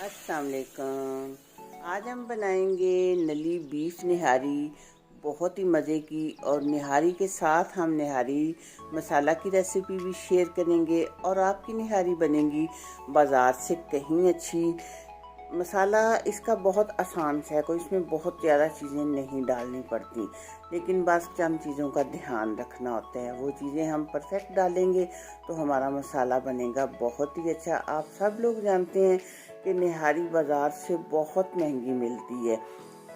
अस्सलाम वालेकुम। आज हम बनाएंगे नली बीफ निहारी, बहुत ही मज़े की। और निहारी के साथ हम निहारी मसाला की रेसिपी भी शेयर करेंगे और आपकी निहारी बनेगी बाज़ार से कहीं अच्छी। मसाला इसका बहुत आसान सा है, कोई इसमें बहुत ज़्यादा चीज़ें नहीं डालनी पड़ती, लेकिन बस चंद चीज़ों का ध्यान रखना होता है। वो चीज़ें हम परफेक्ट डालेंगे तो हमारा मसाला बनेगा बहुत ही अच्छा। आप सब लोग जानते हैं कि निहारी बाज़ार से बहुत महंगी मिलती है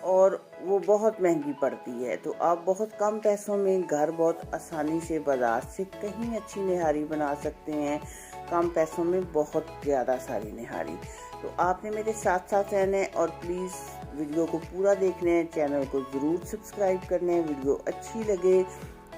और वो बहुत महंगी पड़ती है, तो आप बहुत कम पैसों में घर बहुत आसानी से बाज़ार से कहीं अच्छी निहारी बना सकते हैं, कम पैसों में बहुत ज़्यादा सारी निहारी। तो आपने मेरे साथ साथ रहना है और प्लीज़ वीडियो को पूरा देखना है, चैनल को ज़रूर सब्सक्राइब करना है। वीडियो अच्छी लगे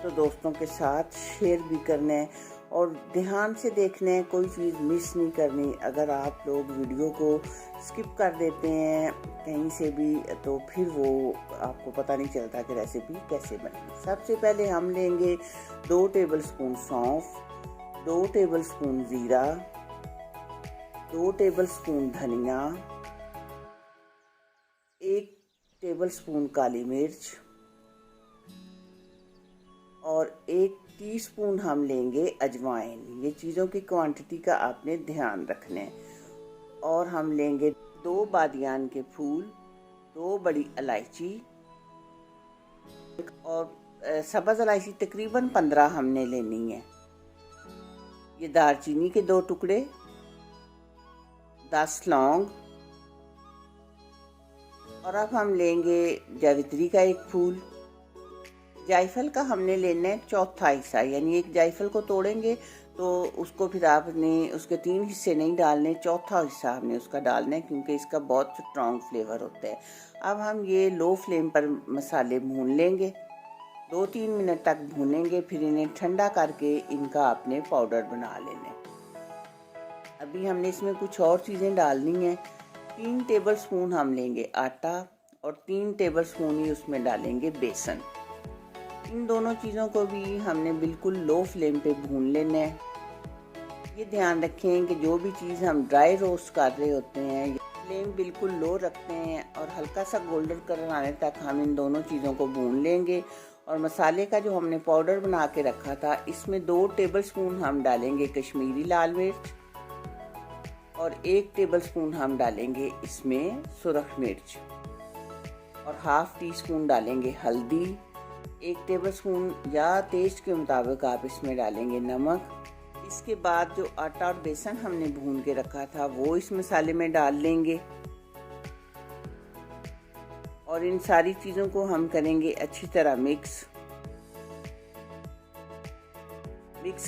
तो दोस्तों के साथ शेयर भी करना है और ध्यान से देखना है, कोई चीज़ मिस नहीं करनी। अगर आप लोग वीडियो को स्किप कर देते हैं कहीं से भी तो फिर वो आपको पता नहीं चलता कि रेसिपी कैसे बनेगी। सबसे पहले हम लेंगे 2 टेबलस्पून सौंफ, 2 टेबलस्पून ज़ीरा, 2 टेबलस्पून धनिया, 1 टेबलस्पून काली मिर्च और 1 टीस्पून हम लेंगे अजवाइन। ये चीज़ों की क्वांटिटी का आपने ध्यान रखना है। और हम लेंगे 2 बादियान के फूल, 2 बड़ी इलायची और सब्ज़ इलायची तकरीबन 15 हमने लेनी है। ये दालचीनी के 2 टुकड़े, 10 लौंग और अब हम लेंगे जावित्री का 1 फूल। जायफल का हमने लेना है चौथा हिस्सा, यानी एक जायफल को तोड़ेंगे तो उसको फिर आपने उसके 3 हिस्से नहीं डालने, चौथा हिस्सा हमने उसका डालना है क्योंकि इसका बहुत स्ट्रॉन्ग फ्लेवर होता है। अब हम ये लो फ्लेम पर मसाले भून लेंगे, 2-3 मिनट तक भूनेंगे, फिर इन्हें ठंडा करके इनका आपने पाउडर बना लेना है। अभी हमने इसमें कुछ और चीज़ें डालनी हैं। 3 टेबलस्पून हम लेंगे आटा और 3 टेबलस्पून ही उसमें डालेंगे बेसन। इन दोनों चीज़ों को भी हमने बिल्कुल लो फ्लेम पे भून लेना है। ये ध्यान रखें कि जो भी चीज़ हम ड्राई रोस्ट कर रहे होते हैं फ्लेम बिल्कुल लो रखते हैं और हल्का सा गोल्डन कलर आने तक हम इन दोनों चीज़ों को भून लेंगे। और मसाले का जो हमने पाउडर बना के रखा था इसमें 2 टेबलस्पून हम डालेंगे कश्मीरी लाल मिर्च और 1 टेबलस्पून हम डालेंगे इसमें सुरख मिर्च और ½ टीस्पून डालेंगे हल्दी, 1 टेबलस्पून या टेस्ट के मुताबिक आप इसमें डालेंगे नमक। इसके बाद जो आटा और बेसन हमने भून के रखा था वो इस मसाले में डाल लेंगे और इन सारी चीज़ों को हम करेंगे अच्छी तरह मिक्स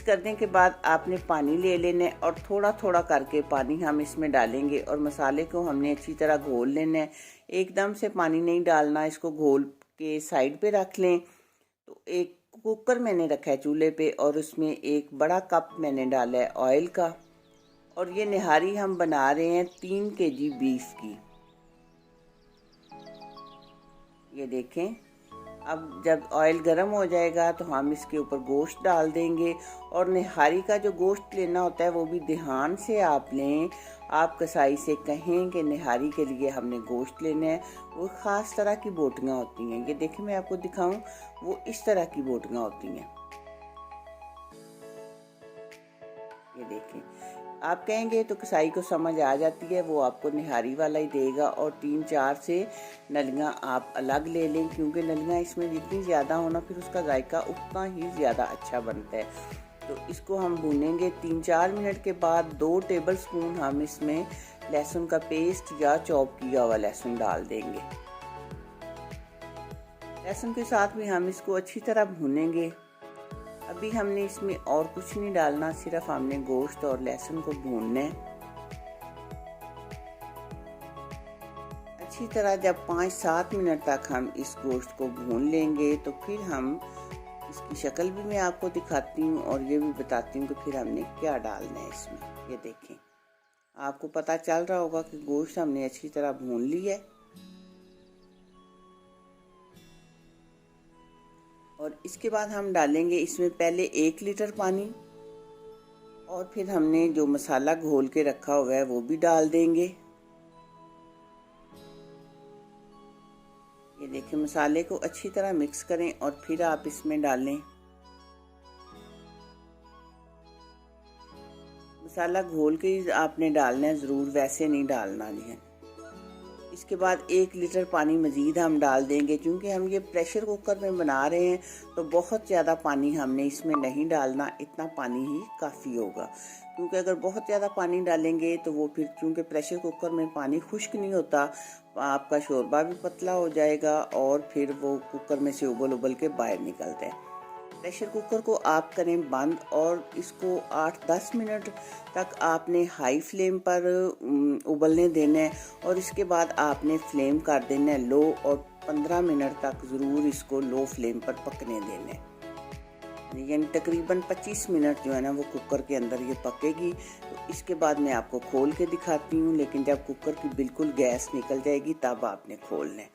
करने के बाद आपने पानी ले लेना है और थोड़ा थोड़ा करके पानी हम इसमें डालेंगे और मसाले को हमने अच्छी तरह घोल लेना है। एकदम से पानी नहीं डालना, इसको घोल के साइड पे रख लें। तो एक कुकर मैंने रखा है चूल्हे पे और उसमें 1 बड़ा कप मैंने डाला है ऑयल का और ये निहारी हम बना रहे हैं 3 केजी बीफ की। ये देखें, अब जब ऑयल गर्म हो जाएगा तो हम इसके ऊपर गोश्त डाल देंगे और निहारी का जो गोश्त लेना होता है वो भी ध्यान से आप लें। आप कसाई से कहें कि निहारी के लिए हमने गोश्त लेना है। वो ख़ास तरह की बोटियाँ होती हैं, ये देखें मैं आपको दिखाऊं, वो इस तरह की बोटियाँ होती हैं। ये देखें, आप कहेंगे तो कसाई को समझ आ जाती है, वो आपको निहारी वाला ही देगा। और 3-4 से नलियाँ आप अलग ले लें क्योंकि नलियाँ इसमें जितनी ज़्यादा होना फिर उसका जायका उतना ही ज़्यादा अच्छा बनता है। तो इसको हम भूनेंगे। 3-4 मिनट के बाद 2 टेबलस्पून हम इसमें लहसुन का पेस्ट या चॉप किया हुआ लहसुन डाल देंगे। लहसुन के साथ भी हम इसको अच्छी तरह भूनेंगे। अभी हमने इसमें और कुछ नहीं डालना, सिर्फ हमने गोश्त और लहसुन को भूनना है अच्छी तरह। जब 5-7 मिनट तक हम इस गोश्त को भून लेंगे तो फिर हम इसकी शक्ल भी मैं आपको दिखाती हूँ और ये भी बताती हूँ कि फिर हमने क्या डालना है इसमें। ये देखें, आपको पता चल रहा होगा कि गोश्त हमने अच्छी तरह भून लिया है। और इसके बाद हम डालेंगे इसमें पहले 1 लीटर पानी और फिर हमने जो मसाला घोल के रखा हुआ है वो भी डाल देंगे। ये देखिए, मसाले को अच्छी तरह मिक्स करें और फिर आप इसमें डालें। मसाला घोल के ही आपने डालना है ज़रूर, वैसे नहीं डालना है। इसके बाद 1 लीटर पानी मज़ीद हम डाल देंगे, क्योंकि हम ये प्रेशर कुकर में बना रहे हैं तो बहुत ज़्यादा पानी हमने इसमें नहीं डालना, इतना पानी ही काफ़ी होगा। क्योंकि अगर बहुत ज़्यादा पानी डालेंगे तो वो फिर, क्योंकि प्रेशर कुकर में पानी खुश्क नहीं होता, आपका शोरबा भी पतला हो जाएगा और फिर वो कुकर में से उबल उबल के बाहर निकलता है। प्रेशर कुकर को आप करें बंद और इसको 8-10 मिनट तक आपने हाई फ्लेम पर उबलने देना है और इसके बाद आपने फ्लेम कर देना है लो और 15 मिनट तक ज़रूर इसको लो फ्लेम पर पकने देना है। यानी तकरीबन 25 मिनट जो है ना वो कुकर के अंदर ये पकेगी। तो इसके बाद मैं आपको खोल के दिखाती हूँ, लेकिन जब कुकर की बिल्कुल गैस निकल जाएगी तब आपने खोलना है।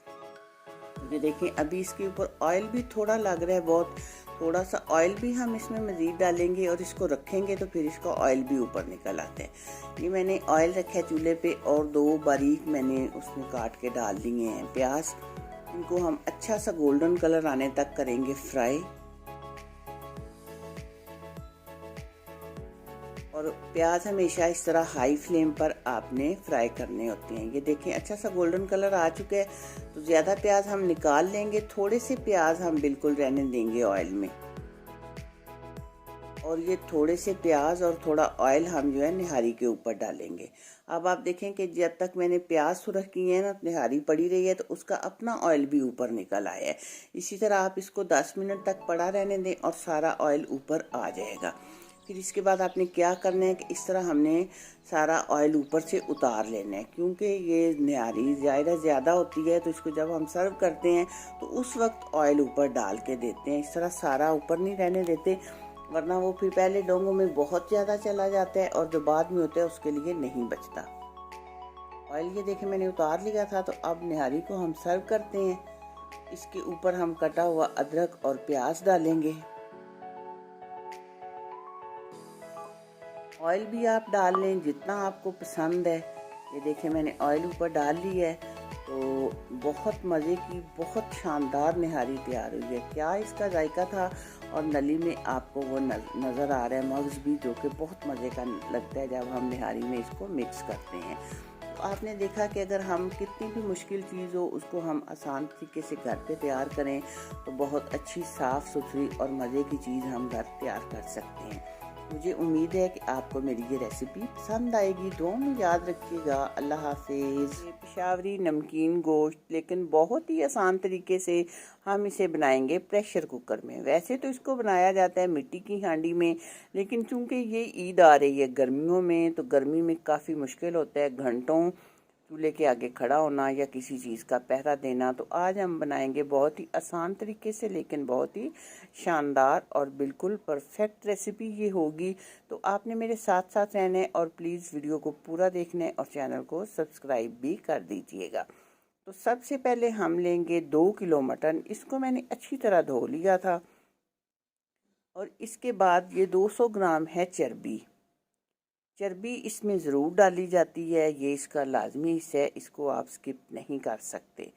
ये देखें, अभी इसके ऊपर ऑयल भी थोड़ा लग रहा है, बहुत थोड़ा सा ऑयल भी हम इसमें मज़ीद डालेंगे और इसको रखेंगे तो फिर इसका ऑयल भी ऊपर निकल आता है। ये मैंने ऑयल रखा है चूल्हे पे और 2 बारीक मैंने उसमें काट के डाल दिए हैं प्याज। इनको हम अच्छा सा गोल्डन कलर आने तक करेंगे फ्राई। और प्याज हमेशा इस तरह हाई फ्लेम पर आपने फ्राई करने होते हैं। ये देखें, अच्छा सा गोल्डन कलर आ चुका है, तो ज़्यादा प्याज हम निकाल लेंगे, थोड़े से प्याज हम बिल्कुल रहने देंगे ऑयल में। और ये थोड़े से प्याज और थोड़ा ऑयल हम जो है निहारी के ऊपर डालेंगे। अब आप देखें कि जब तक मैंने प्याज सुरख किए हैं ना, निहारी पड़ी रही है तो उसका अपना ऑयल भी ऊपर निकल आया है। इसी तरह आप इसको 10 मिनट तक पड़ा रहने दें और सारा ऑयल ऊपर आ जाएगा। फिर इसके बाद आपने क्या करना है कि इस तरह हमने सारा ऑयल ऊपर से उतार लेना है, क्योंकि ये निहारी ज़्यादा होती है तो इसको जब हम सर्व करते हैं तो उस वक्त ऑयल ऊपर डाल के देते हैं। इस तरह सारा ऊपर नहीं रहने देते, वरना वो फिर पहले डोंगों में बहुत ज़्यादा चला जाता है और जो बाद में होता है उसके लिए नहीं बचता ऑयल। ये देखें, मैंने उतार लिया था। तो अब निहारी को हम सर्व करते हैं। इसके ऊपर हम कटा हुआ अदरक और प्याज डालेंगे। ऑयल भी आप डाल लें जितना आपको पसंद है। ये देखें, मैंने ऑयल ऊपर डाल ली है तो बहुत मज़े की, बहुत शानदार निहारी तैयार हुई है। क्या इसका जायका था, और नली में आपको वो नज़र आ रहा है मग्ज़ भी, जो कि बहुत मज़े का लगता है जब हम निहारी में इसको मिक्स करते हैं। तो आपने देखा कि अगर हम कितनी भी मुश्किल चीज़ हो उसको हम आसान तरीके से घर पे तैयार करें तो बहुत अच्छी साफ़ सुथरी और मज़े की चीज़ हम घर तैयार कर सकते हैं। मुझे उम्मीद है कि आपको मेरी ये रेसिपी पसंद आएगी। दुआ में याद रखिएगा। अल्लाह हाफिज़। पेशावरी नमकीन गोश्त, लेकिन बहुत ही आसान तरीके से हम इसे बनाएंगे प्रेशर कुकर में। वैसे तो इसको बनाया जाता है मिट्टी की हांडी में, लेकिन चूंकि ये ईद आ रही है गर्मियों में, तो गर्मी में काफ़ी मुश्किल होता है घंटों चूल्हे के आगे खड़ा होना या किसी चीज़ का पहरा देना। तो आज हम बनाएंगे बहुत ही आसान तरीके से, लेकिन बहुत ही शानदार और बिल्कुल परफेक्ट रेसिपी ये होगी। तो आपने मेरे साथ साथ रहना है और प्लीज़ वीडियो को पूरा देखना है और चैनल को सब्सक्राइब भी कर दीजिएगा। तो सबसे पहले हम लेंगे 2 किलो मटन। इसको मैंने अच्छी तरह धो लिया था। और इसके बाद ये 200 ग्राम है चर्बी। चर्बी इसमें ज़रूर डाली जाती है, ये इसका लाजमी हिस्सा है, इसको आप स्किप नहीं कर सकते।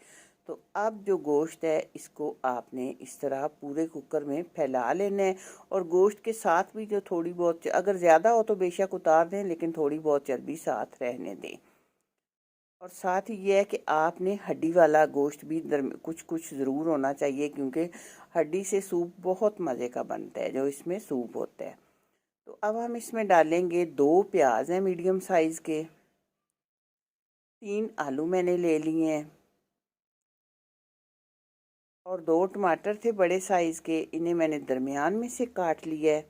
तो अब जो गोश्त है इसको आपने इस तरह पूरे कुकर में फैला लेना है। और गोश्त के साथ भी जो थोड़ी बहुत, अगर ज़्यादा हो तो बेशक उतार दें, लेकिन थोड़ी बहुत चर्बी साथ रहने दें। और साथ ही ये है कि आपने हड्डी वाला गोश्त भी कुछ कुछ ज़रूर होना चाहिए, क्योंकि हड्डी से सूप बहुत मज़े का बनता है जो इसमें सूप होता है। तो अब हम इसमें डालेंगे 2 प्याज हैं मीडियम साइज़ के, 3 आलू मैंने ले लिए हैं और 2 टमाटर थे बड़े साइज़ के, इन्हें मैंने दरमियान में से काट लिया है।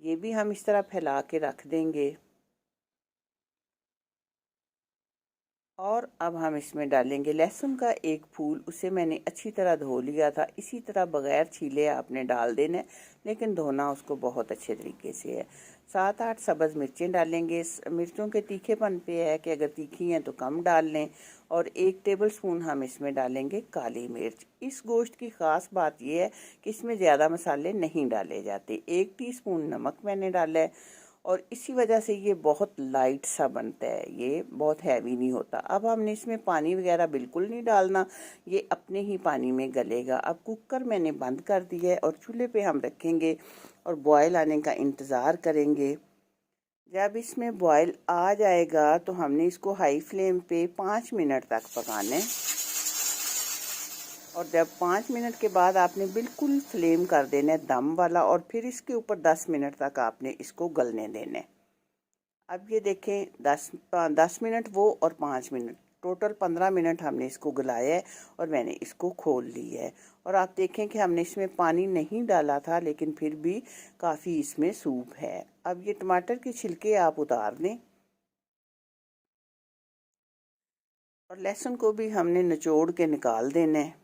ये भी हम इस तरह फैला के रख देंगे। और अब हम इसमें डालेंगे लहसुन का 1 फूल, उसे मैंने अच्छी तरह धो लिया था। इसी तरह बगैर छीले आपने डाल देना है, लेकिन धोना उसको बहुत अच्छे तरीके से है। 7-8 सब्ज़ मिर्चें डालेंगे। मिर्चों के तीखेपन पे है कि अगर तीखी हैं तो कम डाल लें। और 1 टेबलस्पून हम इसमें डालेंगे काली मिर्च। इस गोश्त की ख़ास बात यह है कि इसमें ज़्यादा मसाले नहीं डाले जाते। 1 टीस्पून नमक मैंने डाला है और इसी वजह से ये बहुत लाइट सा बनता है, ये बहुत हैवी नहीं होता। अब हमने इसमें पानी वगैरह बिल्कुल नहीं डालना, ये अपने ही पानी में गलेगा। अब कुकर मैंने बंद कर दिया है और चूल्हे पे हम रखेंगे और बॉयल आने का इंतज़ार करेंगे। जब इसमें बॉयल आ जाएगा तो हमने इसको हाई फ्लेम पे 5 मिनट तक पकाना है। और जब 5 मिनट के बाद आपने बिल्कुल फ्लेम कर देना है दम वाला, और फिर इसके ऊपर 10 मिनट तक आपने इसको गलने देना है। अब ये देखें, 10 मिनट वो और 5 मिनट, टोटल 15 मिनट हमने इसको गलाया है और मैंने इसको खोल लिया है। और आप देखें कि हमने इसमें पानी नहीं डाला था, लेकिन फिर भी काफ़ी इसमें सूप है। अब ये टमाटर के छिलके आप उतार दें और लहसुन को भी हमने निचोड़ के निकाल देना है,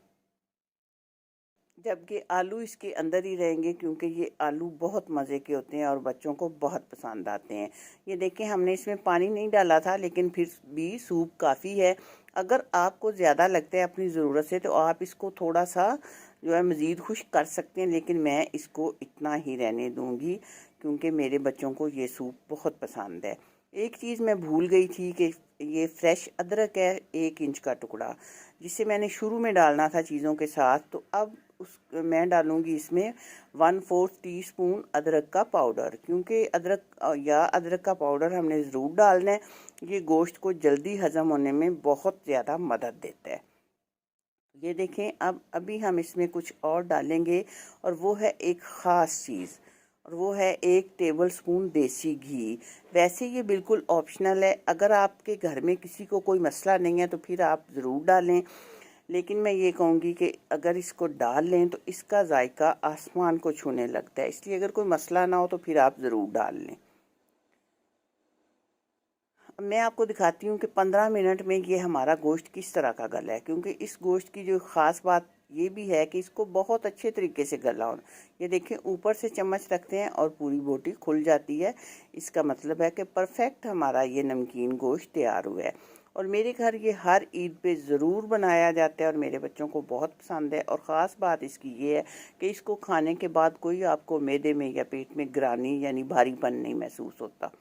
जबकि आलू इसके अंदर ही रहेंगे, क्योंकि ये आलू बहुत मज़े के होते हैं और बच्चों को बहुत पसंद आते हैं। ये देखें, हमने इसमें पानी नहीं डाला था, लेकिन फिर भी सूप काफ़ी है। अगर आपको ज़्यादा लगता है अपनी ज़रूरत से तो आप इसको थोड़ा सा जो है मज़ीद खुश्क कर सकते हैं, लेकिन मैं इसको इतना ही रहने दूँगी क्योंकि मेरे बच्चों को ये सूप बहुत पसंद है। एक चीज़ मैं भूल गई थी कि ये फ्रेश अदरक है, 1 इंच का टुकड़ा, जिसे मैंने शुरू में डालना था चीज़ों के साथ। तो अब मैं डालूँगी इसमें 1/4 टीस्पून अदरक का पाउडर, क्योंकि अदरक का पाउडर हमने ज़रूर डालना है। ये गोश्त को जल्दी हज़म होने में बहुत ज़्यादा मदद देता है। ये देखें, अब अभी हम इसमें कुछ और डालेंगे और वो है एक ख़ास चीज़, और वो है 1 टेबल स्पून देसी घी। वैसे ये बिल्कुल ऑप्शनल है, अगर आपके घर में किसी को कोई मसला नहीं है तो फिर आप ज़रूर डालें, लेकिन मैं ये कहूँगी कि अगर इसको डाल लें तो इसका जायका आसमान को छूने लगता है, इसलिए अगर कोई मसला ना हो तो फिर आप ज़रूर डाल लें। मैं आपको दिखाती हूँ कि 15 मिनट में ये हमारा गोश्त किस तरह का गला है, क्योंकि इस गोश्त की जो ख़ास बात ये भी है कि इसको बहुत अच्छे तरीके से गला हो। ये देखें, ऊपर से चम्मच रखते हैं और पूरी बोटी खुल जाती है। इसका मतलब है कि परफेक्ट हमारा ये नमकीन गोश्त तैयार हुआ है। और मेरे घर ये हर ईद पे ज़रूर बनाया जाता है और मेरे बच्चों को बहुत पसंद है। और ख़ास बात इसकी ये है कि इसको खाने के बाद कोई आपको मैदे में या पेट में गिरानी यानी भारीपन नहीं महसूस होता।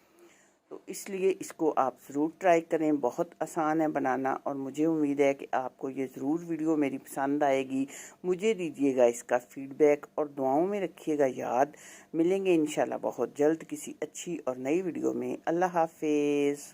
तो इसलिए इसको आप ज़रूर ट्राई करें, बहुत आसान है बनाना। और मुझे उम्मीद है कि आपको ये ज़रूर वीडियो मेरी पसंद आएगी। मुझे दीजिएगा इसका फ़ीडबैक और दुआओं में रखिएगा याद। मिलेंगे इंशाल्लाह बहुत जल्द किसी अच्छी और नई वीडियो में। अल्लाह हाफिज़।